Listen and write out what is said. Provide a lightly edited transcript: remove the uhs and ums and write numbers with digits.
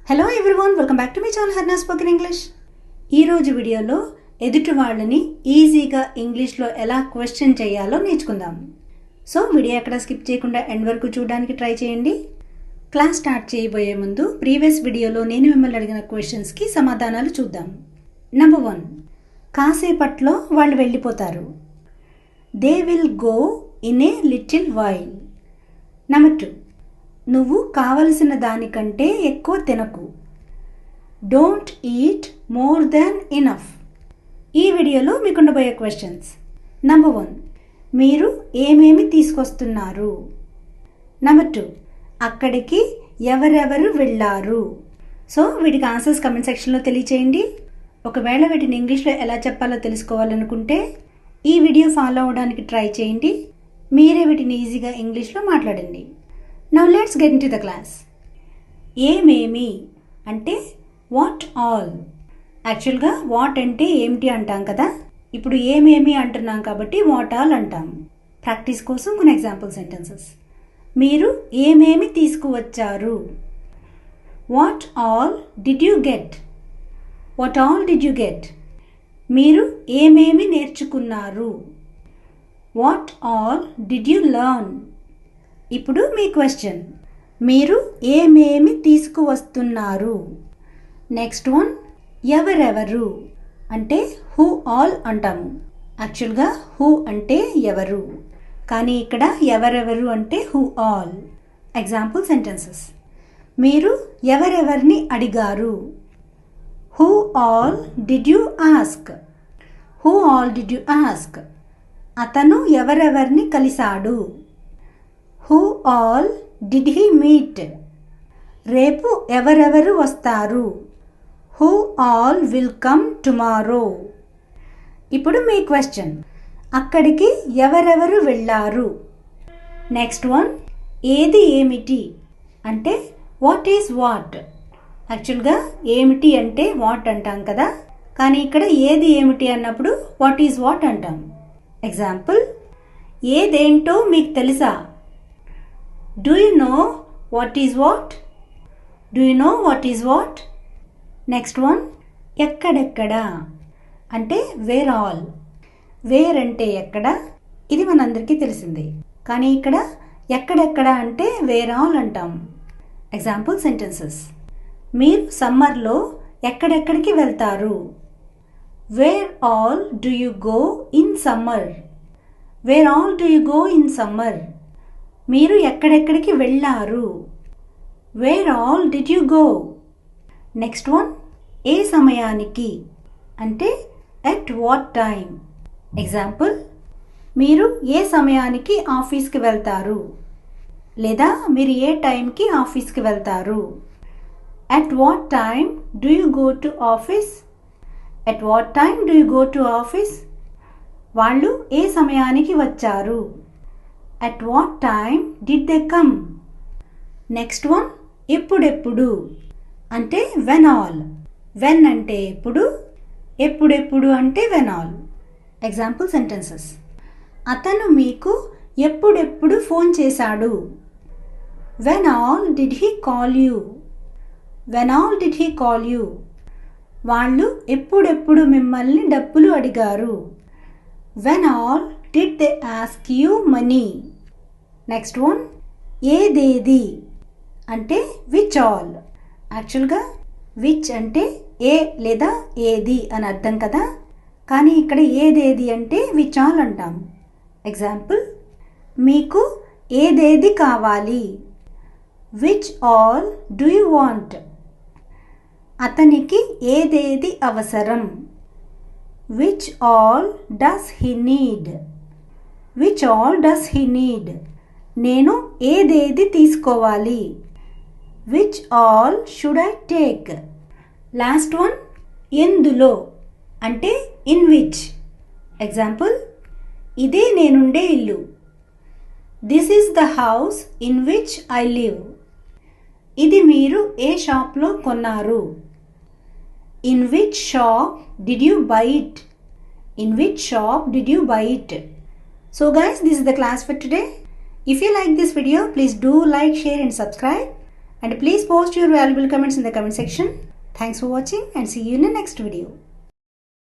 Hello everyone, welcome back to my channel హర్నా spoken English. ఈరోజు వీడియోలో ఎదుటి వాళ్ళని ఈజీగా ఇంగ్లీష్లో ఎలా క్వశ్చన్ చేయాలో నేర్చుకుందాం. సో వీడియో ఎక్కడ స్కిప్ చేయకుండా ఎండ్ వరకు చూడడానికి ట్రై చేయండి. క్లాస్ స్టార్ట్ చేయబోయే ముందు ప్రీవియస్ వీడియోలో నేను మిమ్మల్ని అడిగిన క్వశ్చన్స్కి సమాధానాలు చూద్దాం. నెంబర్ 1, కాసేపట్లో వాళ్ళు వెళ్ళిపోతారు. They will go in a little while. Number 2, నువ్వు కావలసిన దానికంటే ఎక్కువ తినకు. Don't eat more than enough. ఈ వీడియోలో మీకు ఉండబోయే క్వశ్చన్స్. నెంబర్ 1, మీరు ఏమేమి తీసుకొస్తున్నారు. నెంబర్ 2, అక్కడికి ఎవరెవరు వెళ్ళారు. సో వీటికి ఆన్సర్స్ కమెంట్ సెక్షన్లో తెలియచేయండి. ఒకవేళ వీటిని ఇంగ్లీష్లో ఎలా చెప్పాలో తెలుసుకోవాలనుకుంటే ఈ వీడియో ఫాలో అవడానికి ట్రై చేయండి. మీరే వీటిని ఈజీగా ఇంగ్లీష్లో మాట్లాడండి. Now let's get into the class. ఏమేమి అంటే వాట్ ఆల్. యాక్చువల్గా వాట్ అంటే ఏమిటి అంటాం కదా, ఇప్పుడు ఏమేమి అంటున్నాం కాబట్టి వాట్ ఆల్ అంటాం. ప్రాక్టీస్ కోసం కొన్ని ఎగ్జాంపుల్ సెంటెన్సెస్. మీరు ఏమేమి తీసుకువచ్చారు. What all did you get. What all did you get. మీరు ఏమేమి నేర్చుకున్నారు. What all did you learn. ఇప్పుడు మీ క్వశ్చన్, మీరు ఏమేమి తీసుకువస్తున్నారు. నెక్స్ట్ వన్, ఎవరెవరు అంటే హూ ఆల్ అంటాము. యాక్చువల్గా హూ అంటే ఎవరు, కానీ ఇక్కడ ఎవరెవరు అంటే హూ ఆల్. Example sentences. మీరు ఎవరెవరిని అడిగారు. Who all did you ask. Who all did you ask. అతను ఎవరెవరిని కలిశాడు. Who all did he meet. రేపు ఎవరెవరు వస్తారు. Who all will come tomorrow. ఇప్పుడు మీ క్వశ్చన్, అక్కడికి ఎవరెవరు వెళ్ళారు. నెక్స్ట్ వన్, ఏది ఏమిటి అంటే వాట్ ఈజ్ వాట్. యాక్చువల్గా ఏమిటి అంటే వాట్ అంటాం కదా, కానీ ఇక్కడ ఏది ఏమిటి అన్నప్పుడు వాట్ ఈజ్ వాట్ అంటాం. ఎగ్జాంపుల్, ఏదేంటో మీకు తెలుసా. Do you know what is what? Do you know what is what? Next one, ఎక్కడెక్కడ అంటే వేర్ ఆల్. వేర్ అంటే ఎక్కడ, ఇది మనందరికీ తెలిసిందే, కానీ ఇక్కడ ఎక్కడెక్కడ అంటే వేర్ ఆల్ అంటాం. Example sentences. మీరు సమ్మర్లో ఎక్కడెక్కడికి వెళ్తారు. Where all do you go in summer. Where all do you go in summer. మీరు ఎక్కడెక్కడికి వెళ్ళారు. Where all did you go. Next one, ఏ సమయానికి అంటే ఎట్ వాట్ టైం. ఎగ్జాంపుల్, మీరు ఏ సమయానికి ఆఫీస్కి వెళ్తారు, లేదా మీరు ఏ టైంకి ఆఫీస్కి వెళ్తారు. At what time do you go to office. At what time do you go to office. వాళ్ళు ఏ సమయానికి వచ్చారు. At what time did they come? Next one, ఎప్పుడెప్పుడు అంటే when all. when అంటే ఎప్పుడు, ఎప్పుడెప్పుడు అంటే when all. Example sentences. అతను మీకు ఎప్పుడెప్పుడు ఫోన్ చేశాడు. when all did he call you. when all did he call you. వాళ్ళు ఎప్పుడెప్పుడు మిమ్మల్ని డబ్బులు అడిగారు. when all did they ask you money. Next one, ఏదేది అంటే విచ్ ఆల్. యాక్చువల్గా విచ్ అంటే ఏ లేదా ఏది అని అర్థం కదా, కానీ ఇక్కడ ఏదేది అంటే విచ్ ఆల్ అంటాం. ఎగ్జాంపుల్, మీకు ఏదేది కావాలి. Which all do you want. అతనికి ఏదేది అవసరం. Which all does he need. Which all does he need. నేను ఏదేది తీసుకోవాలి. Which all should I take. Last one, ఎందులో అంటే ఇన్ విచ్. ఎగ్జాంపుల్, ఇదే నేనుండే ఇల్లు. This is the house in which I live. ఇది మీరు ఏ షాప్లో కొన్నారు. In which shop did you by it. In which shop did you by it. So guys, this is the class for today. If you like this video, please do like, share and subscribe. And please post your valuable comments in the comment section. Thanks for watching and see you in the next video.